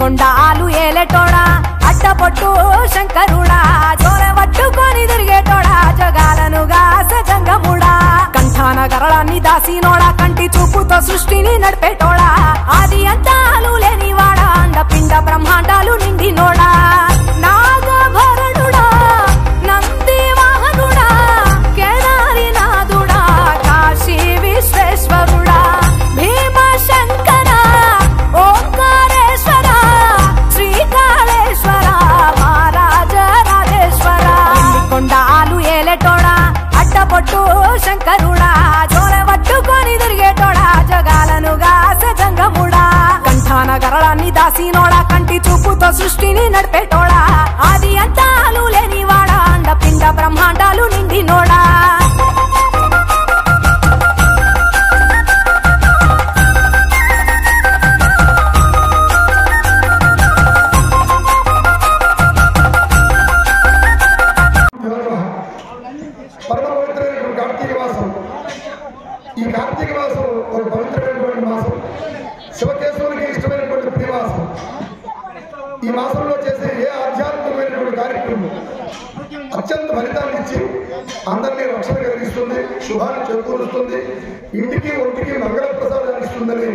కొండాలు ఏలేటోడా అట్టపొట్టు శంకరుడా జోరె పట్టుకొని తిరిగేటోడా జగాలను గాస జంగముడా కంఠాన గరళాన్ని దాసినోడా కంటి చూపుతో సృష్టిని నడిపేటోడా ఆది అంతాలు లేనివాడా అండపిండ బ్రహ్మాండాలు నిండినోడా నాగభరణుడా నంది వాహనుడా కేదారినాథుడా కాశీ విశ్వేశ్వరుడా భీమశంకర ఓంకారేశ్వర శ్రీకాళేశ్వర మహారాజ రాజేశ్వర కొండాలు ఏలేటోడా అట్టపొట్టు శంకరుడా జోరె పట్టుకొని తిరిగేటోడా జగాలను గాస జంగముడా కంఠాన గరళాన్ని దాసినోడా కంటి చూపుతో సృష్టిని నడిపేటోడా ఆది అంతాలు లేనివాడా అండపిండ బ్రహ్మాండాలు నిండినోడా ఈ కార్తీక మాసం ఒక పవిత్రమైనటువంటి మాసం, శివకేశవునికి ఇష్టమైనటువంటి ప్రియమాసం. ఈ మాసంలో చేసే ఏ ఆధ్యాత్మికమైనటువంటి కార్యక్రమం అత్యంత ఫలితాన్ని ఇచ్చి అందరినీ రక్షణ కలిగిస్తుంది, శుభాన్ని చేకూరుస్తుంది, ఇంటికి ఒంటికి మంగళ ప్రసాదాన్ని ఇస్తుందని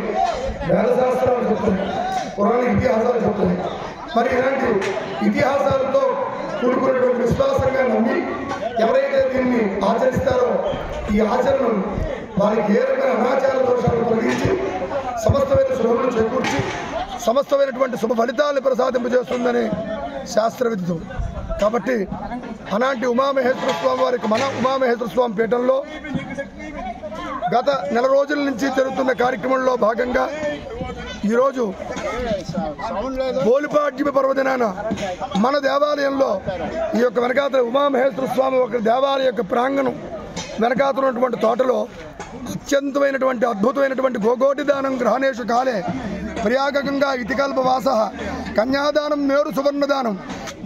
వేదశాస్త్రాలు చెప్తున్నాయి, పురాణ ఇతిహాసాలు చెప్తున్నాయి. మరి ఇలాంటి ఇతిహాసాలతో కూడుకున్నటువంటి విశ్వాసంగా నమ్మి ఎవరైతే దీన్ని ఆచరిస్తారో ఈ ఆచరణ వారికి ఏ రకమైన అనాచార దోషాలను తొలగించి సమస్తమైన శుభములు చేకూర్చి సమస్తమైనటువంటి శుభ ఫలితాలను ప్రసాదింపజేస్తుందని శాస్త్ర విదితం. కాబట్టి అలాంటి ఉమామహేశ్వర స్వామి వారికి మన ఉమామహేశ్వర స్వామి పీఠంలో గత నెల రోజుల నుంచి జరుగుతున్న కార్యక్రమంలో భాగంగా ఈరోజు పోలిపాడ్యమి పర్వదినాన మన దేవాలయంలో ఈ యొక్క వెనకాతల ఉమామహేశ్వర స్వామి ఒక దేవాలయ యొక్క ప్రాంగణం వెనకాతల ఉన్నటువంటి తోటలో అత్యంతమైనటువంటి అద్భుతమైనటువంటి గోగోటి దానం గ్రహణేషు కాలే ప్రయాగంగా ఇతికల్పవాస కన్యాదానం మేరు సువర్ణదానం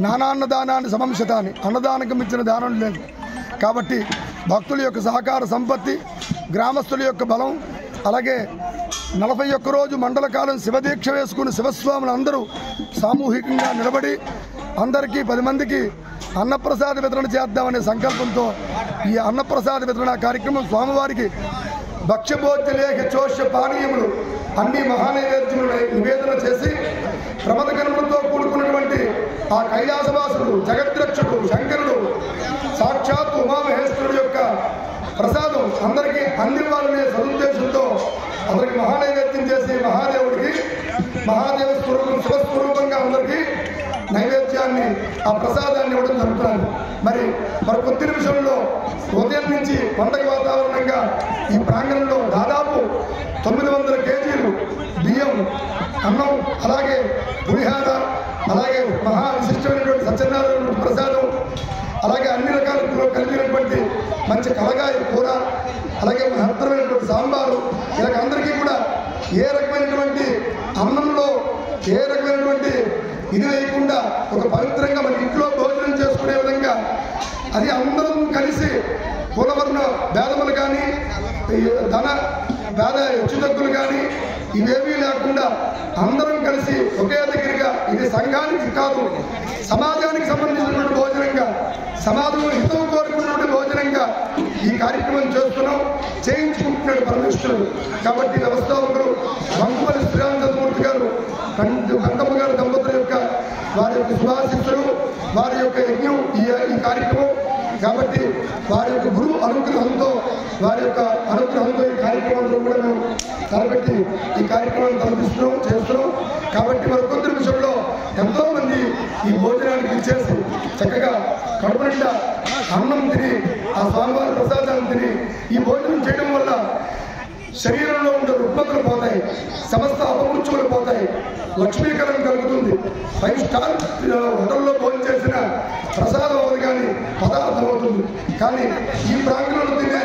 నానాన్నదానాన్ని సమంశతాన్ని అన్నదానకం ఇచ్చిన దానం లేదు. కాబట్టి భక్తుల యొక్క సహకార సంపత్తి, గ్రామస్తుల యొక్క బలం, అలాగే 41 రోజు మండల కాలం శివదీక్ష వేసుకుని శివస్వాములు అందరూ సామూహికంగా నిలబడి అందరికీ 10 మందికి అన్నప్రసాద వితరణ చేద్దామనే సంకల్పంతో ఈ అన్నప్రసాద వితరణ కార్యక్రమం స్వామివారికి భక్ష్యభోజ్య లేఖ చోష్య పానీయములు అన్ని మహానైవేద్యములు నివేదన చేసి ప్రమదగణములతో కూడుకున్నటువంటి ఆ కైలాసవాసుడు జగద్రక్షకుడు శంకరుడు సాక్షాత్ ఉమామహేశ్వరుడు యొక్క ప్రసాదం అందరికీ అందివ్వాలనే సదుద్దేశంతో అందరికి మహానైవేద్యం చేసి మహాదేవుడికి మహాదేవ స్వరూపం శివస్వరూపంగా అందరికీ నైవేద్యాన్ని ఆ ప్రసాదాన్ని ఇవ్వడం జరుగుతుంది. మరి కొద్ది నిమిషంలో ఉదయం నుంచి పండగ వాతావరణంగా ఈ ప్రాంగణంలో దాదాపు 900 కేజీలు బియ్యం, అన్నం, అలాగే పులిహార, అలాగే మహా విశిష్టమైనటువంటి సత్యనారాయణ ప్రసాదం, అలాగే అన్ని రకాల కలిగినటువంటి మంచి కలగాయ కూర, అలాగే మహత్తరమైనటువంటి సాంబారు, ఇలాగ అందరికీ కూడా ఏ రకమైనటువంటి అన్నంలో ఏ రకమైనటువంటి ఇది వేయకుండా ఒక పవిత్రంగా మన ఇంట్లో భోజనం చేసుకునే విధంగా అది అందరం కలిసి కులవర్ణ భేదములు కానీ ధన భేద హెచ్చుతగ్గులు కానీ ఇవేమీ లేకుండా అందరం కలిసి ఒకే దగ్గరగా ఇది సంఘానికి కాదు సమాజానికి సంబంధించినటువంటి భోజనంగా సమాజంలో హితం కోరుకున్నటువంటి భోజనంగా ఈ కార్యక్రమం చేస్తున్నాం, చేయించుకుంటున్నాడు పరమేశ్వరుడు. కాబట్టి వ్యవస్థాపకులు వంకపల్లి శ్రీరామచంద్రమూర్తి గారు గంగమ్మ గారు దంపతుల యొక్క వారి యొక్క శుభాశిస్సులు, వారి యొక్క యజ్ఞం ఈ కార్యక్రమం. కాబట్టి వారి యొక్క గురువు అనుగ్రహంతో వారి యొక్క అనుగ్రహంతో ఈ కార్యక్రమంలో కూడా మేము తలపెట్టి ఈ కార్యక్రమాన్ని తలపిస్తున్నాం, చేస్తున్నాం. కాబట్టి మరికొద్ది నిమిషంలో ఎంతోమంది ఈ భోజనానికి ఇచ్చేసి చక్కగా కడుపు నిండా అన్నం తిని ఆ స్వామివారి ప్రసాదాన్ని తిని ఈ భోజనం చేయడం వల్ల శరీరంలో ఉండే రుగ్మతలు పోతాయి, సమస్త అపమృత్యులు పోతాయి, లక్ష్మీకరం కలుగుతుంది. 5 స్టార్ హోటల్లో భోజనం చేసిన ప్రసాదం అవుతుంది కానీ పదార్థం అవుతుంది. కానీ ఈ ప్రాంగణంలో తినే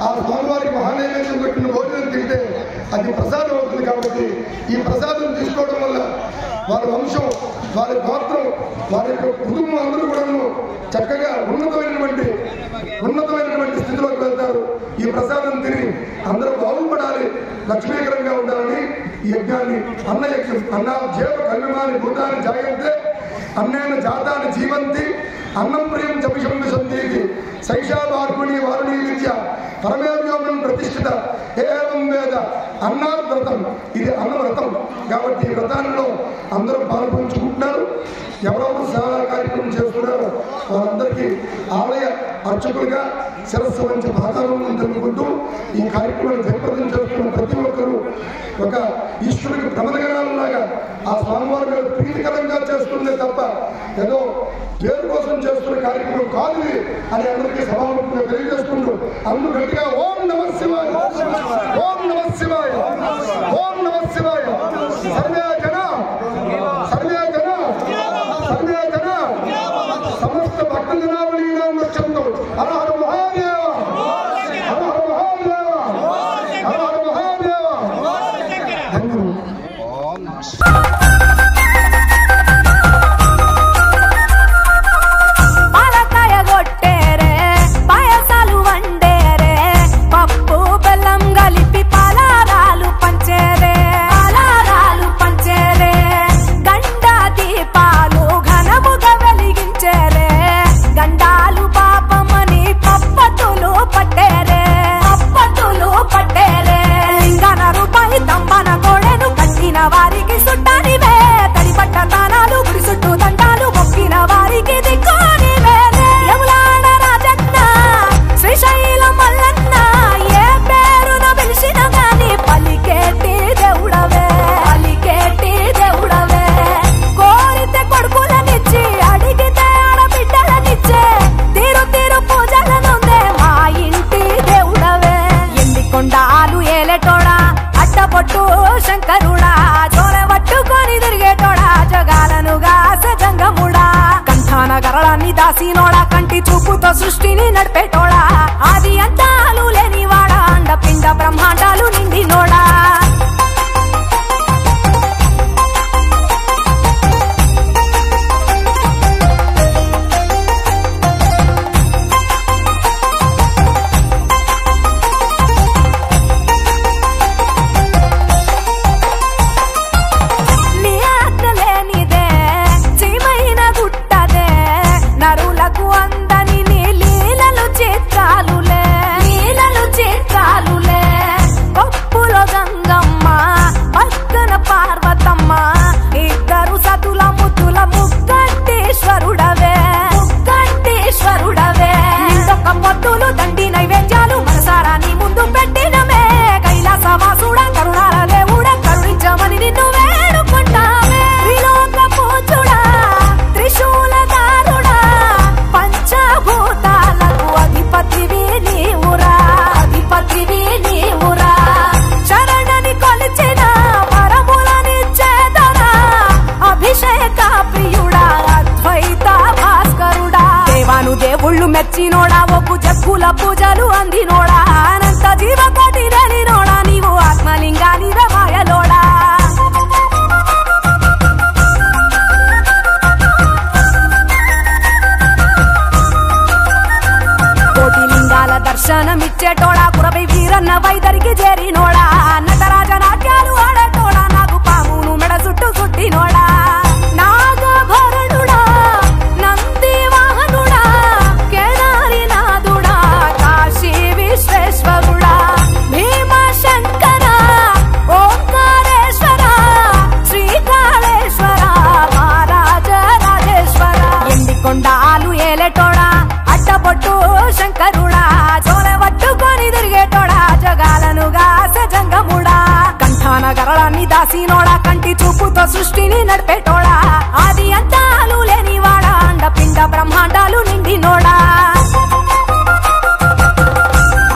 ఆ స్వామివారికి మహానైవేద్యం పెట్టిన భోజనం తింటే అది ప్రసాదం అవుతుంది. కాబట్టి ఈ ప్రసాదం తీసుకోవడం వల్ల వారి వంశం, వారి గోత్రం, వారి యొక్క కుటుంబం అందరూ కూడా చక్కగా ఉన్నతమైనటువంటి స్థితిలోకి వెళ్తారు. ఈ ప్రసాదం తిని అందరూ బాగుపడాలి, లక్ష్మీకరంగా ఉండాలని ఈ యజ్ఞాన్ని అన్న యజ్ఞం. అన్న జీవ కల్యమాని భూతాన్ని జాగ్రత్త అన్నేన జాతాన్ని జీవంతి అన్నం ప్రియం జపిషం విశంతి శైషా వార్పుణి వారుణీ విద్య పరమేవ్యోమం ప్రతిష్ఠిత ఏవం వేద అన్నావ్రతం. ఇది అన్నవ్రతం కాబట్టి ఈ వ్రతాల్లో అందరూ పాల్పంచుకుంటున్నారు. ఎవరెవరు సేవా కార్యక్రమం చేస్తున్నారో వారందరికీ ఆలయ అర్చకులుగా శిరస్సు వంచి పాదాలను తెలుపుకుంటూ ఈ కార్యక్రమాన్ని జయప్రదం చేస్తున్న ప్రతి ఒక్కరూ ఒక ఈశ్వరుడికి ప్రమదగణాలలాగా ఆ స్వామివారి మీద ప్రీతికరంగా చేస్తుందే తప్ప ఏదో పేరు కోసం చేస్తున్న కార్యక్రమం కాదు అని అందరికీ సభాముఖంగా తెలియజేసుకుంటూ అందరూ గట్టిగా ఓం నమః శివాయ, ఓం నమః శివాయ, ఓం నమః శివాయ. సర్వే జన సర్వే జన సర్వే జన సమస్త భక్త జనావళీనాం వచ్చంతో హర హర మహాదేవ, హర హర మహాదేవ, హర హర మహాదేవ. పాలకాయ కొట్టేరే పాయసాలు వండేరే పప్పు బెల్లం కలిపి పాలారాలు పంచేరే గండా దీపాలు ఘనముగా వెలిగించేరే గండాలు పాపమని పప్పతులు పట్టేరే లింగన రూపాయి తంబన గోడెను కట్టిన వారికి సుట్టానివే తడిపట్ట తానాలు గుడి చుట్టూ దండాలు మొక్కిన వారికి దిక్కునివే యములాడ రాజన్న శ్రీశైలం మల్లన్న ఏ పేరున పిలిచిన గాని పలికేటి దేవుడవే కోరితే కొడుకులనిచ్చి అడిగితే ఆడబిడ్డలనిచ్చే తీరు తీరు పూజలనుందే మా ఇంటి దేవుడవే ఎండికొండాలు ఏలేటోడా అట్టపొట్టు శంకరుడా జోల పట్టుకొని తిరిగేటోడా జగాలను గాసె జంగముడా కంఠాన గరళాన్ని దాసినోడా కంటి చూపుతో సృష్టిని నడిపేటోడా ఆది అంతాలు లేనివాడా అండపిండ బ్రహ్మాండాలు నిండినోడా నీ ఆజ్ఞ లేనిదే చీమైన గుట్టదే నరులకు అందని నీ లీలలు చిత్రాలులే పప్పులో గంగమ్మ పక్కన పార్వతమ్మ ఇద్దరు సతుల ముద్దుల ముక్కంటేశ్వరుడవే నిండొక్క పొద్దులు దండి నైవేద్యాలు మనసారా నీ ముందు పెట్టినమే కైలాసవాసుడ కరుణాల దేవుడ కరుణించమని నిన్ను వేడుకుంటామే త్రిలోక పూజుడా త్రిశూలధారుడా పంచభూతాలకు అధిపతివి నీవురా శరణని కొలిచిన వరములనిచ్చేదరా అభిషేక ప్రియుడా అద్వైత భాస్కరుడా దేవాను దేవుళ్ళు మెచ్చినోడా ఒప్పు జగ్గుల పూజలు అందినోడా అనంత జీవకోటి లేనినోడా నీవు ఆత్మలింగాని రమాయలోడా కోటి లింగాల దర్శనమిచ్చేటోడా కురవై వీరన్న వైదరికి చేరినోడా నటరాజ నాట్యాలు ఆడేటోడా నాకు పామును మెడ చుట్టూ చుట్టినోడా నాగభరణుడా నంది వాహనుడా కేదారి నాథుడా కాశీ విశ్వేశ్వరుడా భీమశంకర ఓంకారేశ్వర శ్రీకాళేశ్వర మహారాజ రాజేశ్వర ఎండికొండాలు ఏలేటోడా అట్టపొట్టు శంకరుడా జోల పట్టుకొని తిరిగేటోడా జగాలను గాసె జంగముడా కంఠాన గరళాన్ని దాసినోడా కంటి చూపుతో సృష్టిని నడిపేటోడా